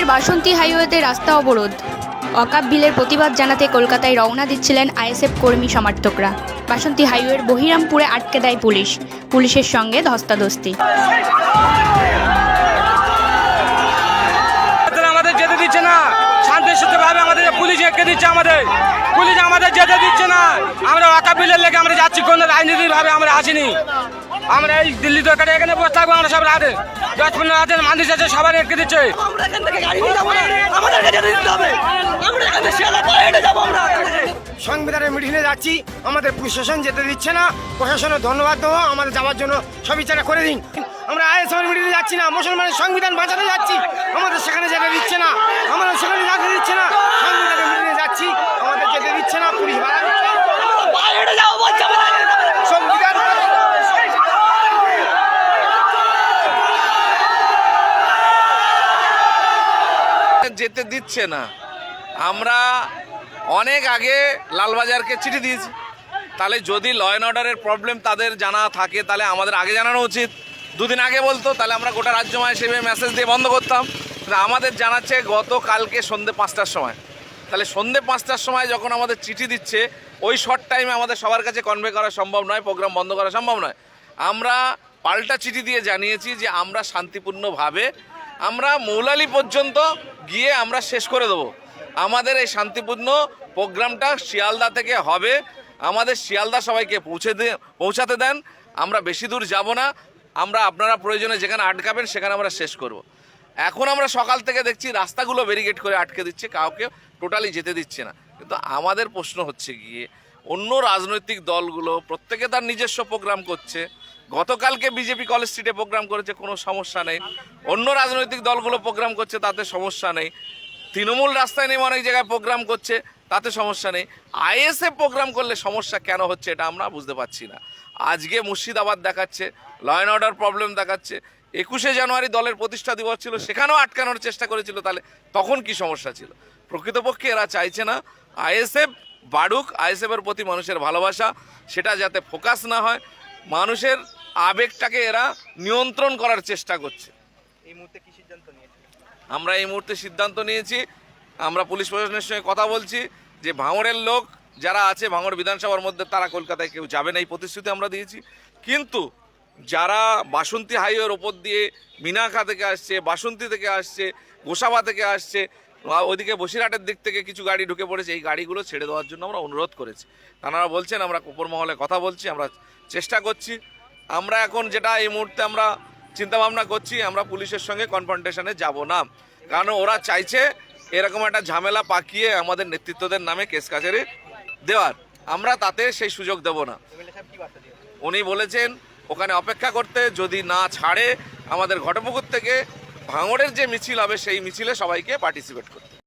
ফের বাসন্তী হাইওয়েতে রাস্তা অবরোধ। ওয়াকফ বিলের প্রতিবাদ জানাতে কলকাতায় রওনা দিচ্ছিলেন আইএসএফ কর্মী সমর্থকরা। বাসন্তী হাইওয়ের বহিরামপুরে আটকে দেয় পুলিশ। পুলিশের সঙ্গে ধস্তাধস্তি। আমাদের যেতে দিচ্ছে না, শান্তিসূত্রভাবে আমাদের পুলিশ আটকে দিচ্ছে, পুলিশ আমাদের যেতে দিচ্ছে না। আমরা ওয়াকফ বিলের লেগে আমরা যাচ্ছি, কোনো রাজনীতিভাবে আমরা আসিনি। আমরা এই দিল্লি দরকারে এখানে বসে থাকবো, আমরা সব রাতে 10-15 রাতের মানুষ আছে, সবার আটকে দিচ্ছে। সংবিধানের মিটিংয়ে যাচ্ছি, আমাদের প্রশাসন যেতে দিচ্ছে না। প্রশাসনের ধন্যবাদ দেবো, আমাদের যাওয়ার জন্য সবিচারা করে দিন। আমরা আইএসএফের মিটিংয়ে যাচ্ছি না, মুসলমানের সংবিধান বাঁচাতে যাচ্ছি, আমাদের সেখানে যেতে দিচ্ছে না। আমাদের সেখানে যেতে দিচ্ছে না, সংবিধানের মিটিংয়ে যাচ্ছি, আমাদের যেতে দিচ্ছে না। পুলিশ সংবিধান যেতে দিচ্ছে না। আমরা অনেক আগে লালবাজারকে চিঠি দিয়েছি, তাহলে যদি ল অ্যান্ড অর্ডারের প্রবলেম তাদের জানা থাকে তাহলে আমাদের আগে জানানো উচিত। দুদিন আগে বলতো, তাহলে আমরা গোটা রাজ্যময় সেভাবে মেসেজ দিয়ে বন্ধ করতাম। আমাদের জানাচ্ছে গতকালকে সন্ধ্যে 5টার সময়। তাহলে সন্ধ্যে 5টার সময় যখন আমাদের চিঠি দিচ্ছে, ওই শর্ট টাইমে আমাদের সবার কাছে কনভে করা সম্ভব নয়, প্রোগ্রাম বন্ধ করা সম্ভব নয়। আমরা পাল্টা চিঠি দিয়ে জানিয়েছি যে আমরা শান্তিপূর্ণভাবে আমরা মৌলালি পর্যন্ত গিয়ে আমরা শেষ করে দেবো। আমাদের এই শান্তিপূর্ণ প্রোগ্রামটা শিয়ালদা থেকে হবে। আমাদের শিয়ালদা সবাইকে পৌঁছাতে দেন, আমরা বেশি দূর যাব না। আমরা আপনারা প্রয়োজনে যেখানে আটকাবেন সেখানে আমরা শেষ করব। এখন আমরা সকাল থেকে দেখছি রাস্তাগুলো ব্যারিকেড করে আটকে দিচ্ছে, কাউকে টোটালি যেতে দিচ্ছে না। কিন্তু আমাদের প্রশ্ন হচ্ছে গিয়ে, অন্য রাজনৈতিক দলগুলো প্রত্যেকে তার নিজস্ব প্রোগ্রাম করছে। গতকালকে বিজেপি কলেজ স্ট্রিটে প্রোগ্রাম করেছে, কোনো সমস্যা নেই। অন্য রাজনৈতিক দলগুলো প্রোগ্রাম করছে, তাতে সমস্যা নেই। তৃণমূল রাস্তায় নেমে অনেক জায়গায় প্রোগ্রাম করছে, তাতে সমস্যা নেই। আইএসএফ প্রোগ্রাম করলে সমস্যা কেন হচ্ছে এটা আমরা বুঝতে পারছি না। আজকে মুর্শিদাবাদ দেখাচ্ছে, ল অ্যান্ড অর্ডার প্রবলেম দেখাচ্ছে। 21শে জানুয়ারি দলের প্রতিষ্ঠা দিবস ছিল, সেখানেও আটকানোর চেষ্টা করেছিল, তাহলে তখন কি সমস্যা ছিল? প্রকৃতপক্ষে এরা চাইছে না আইএসএফ বাড়ুক, আইএসএফের প্রতি মানুষের ভালোবাসা সেটা যাতে ফোকাস না হয়, মানুষের আবেগটাকে এরা নিয়ন্ত্রণ করার চেষ্টা করছে। এই মুহূর্তে কি সিদ্ধান্ত নিয়েছে? আমরা এই মুহূর্তে সিদ্ধান্ত নিয়েছি, আমরা পুলিশ প্রশাসনের সঙ্গে কথা বলছি যে ভাঙড়ের লোক যারা আছে ভাঙড় বিধানসভার মধ্যে, তারা কলকাতায় কেউ যাবে না, এই প্রতিশ্রুতি আমরা দিয়েছি। কিন্তু যারা বাসন্তী হাইওয়ের ওপর দিয়ে মিনাখা থেকে আসছে, বাসন্তী থেকে আসছে, গোসাবা থেকে আসছে, ওইদিকে বসিরহাটের দিক থেকে কিছু গাড়ি ঢুকে পড়েছে, এই গাড়িগুলো ছেড়ে দেওয়ার জন্য আমরা অনুরোধ করেছি। তারা বলছেন আমরা উপর মহলে কথা বলছি, আমরা চেষ্টা করছি। আমরা এখন যেটা এই মুহূর্তে আমরা চিন্তাভাবনা করছি, আমরা পুলিশের সঙ্গে কনফ্রন্টেশনে যাব না, কারণ ওরা চাইছে এরকম একটা ঝামেলা পাকিয়ে আমাদের নেতৃত্বদের নামে কেস কাছারি দেওয়ার। আমরা তাতে সেই সুযোগ দেব না। উনি বলেছেন ওখানে অপেক্ষা করতে, যদি না ছাড়ে আমাদের ঘটপুকুর থেকে ভাঙড়ের যে মিছিল হবে সেই মিছিলে সবাইকে পার্টিসিপেট করতে।